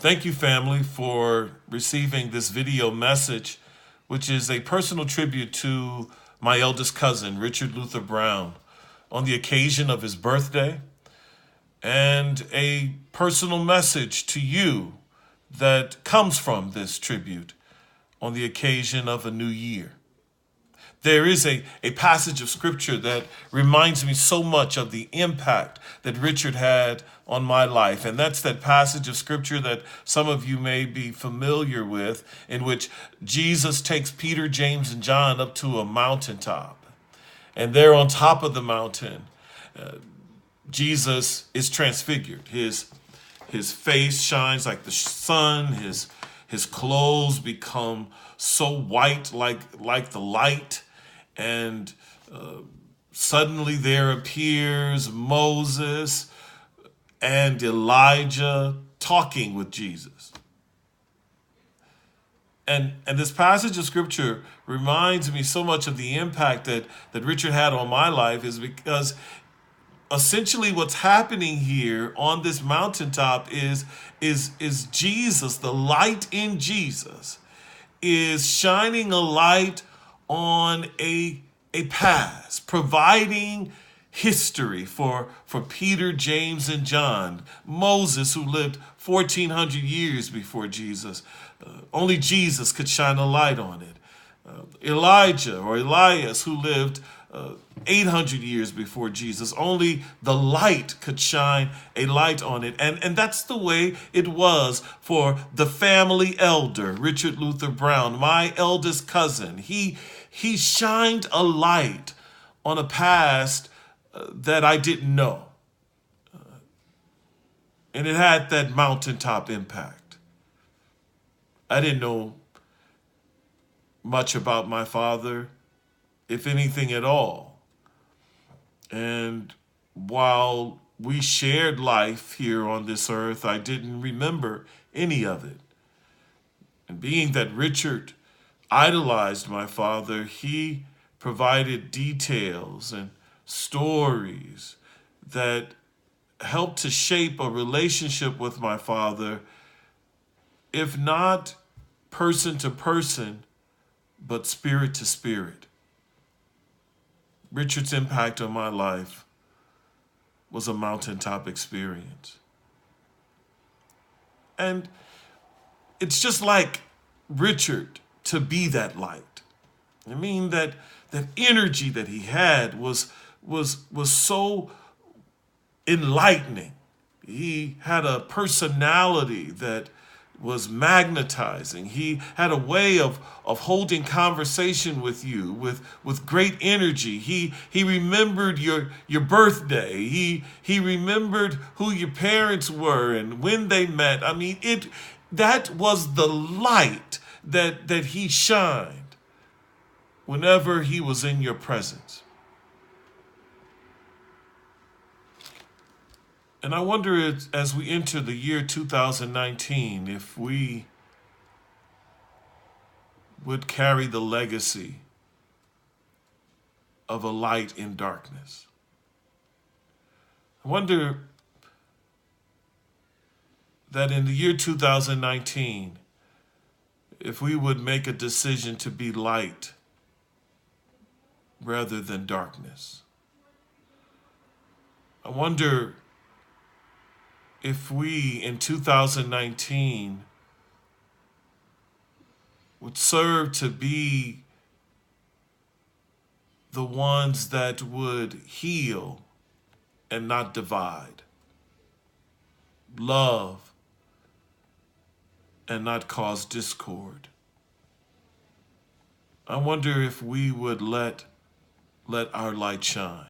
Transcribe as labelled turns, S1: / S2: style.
S1: Thank you, family, for receiving this video message, which is a personal tribute to my eldest cousin, Richard Luther Brown, on the occasion of his birthday, and a personal message to you that comes from this tribute on the occasion of a new year. There is a passage of scripture that reminds me so much of the impact that Richard had on my life. And that's that passage of scripture that some of you may be familiar with, in which Jesus takes Peter, James, and John up to a mountaintop. And there on top of the mountain, Jesus is transfigured. His face shines like the sun. His clothes become so white like the light. And suddenly there appears Moses and Elijah talking with Jesus. And this passage of scripture reminds me so much of the impact that Richard had on my life, is because essentially what's happening here on this mountaintop is Jesus, the light in Jesus, is shining a light on a past, providing history for Peter, James, and John. Moses, who lived 1,400 years before Jesus. Only Jesus could shine a light on it. Elijah or Elias, who lived 800 years before Jesus. Only the light could shine a light on it. And that's the way it was for the family elder, Richard Luther Brown, my eldest cousin. He shined a light on a past that I didn't know. And it had that mountaintop impact. I didn't know much about my father, if anything at all. And while we shared life here on this earth, I didn't remember any of it. And being that Richard idolized my father, he provided details and stories that helped to shape a relationship with my father, if not person to person, but spirit to spirit. Richard's impact on my life was a mountaintop experience. And it's just like Richard to be that light. I mean, that energy that he had was so enlightening. He had a personality that was magnetizing. He had a way of holding conversation with you with great energy. He remembered your birthday. He remembered who your parents were and when they met. I mean, that was the light that he shined whenever he was in your presence. And I wonder, as we enter the year 2019, if we would carry the legacy of a light in darkness. I wonder that in the year 2019, if we would make a decision to be light rather than darkness. I wonder if we in 2019 would serve to be the ones that would heal and not divide, love and not cause discord. I wonder if we would let our light shine.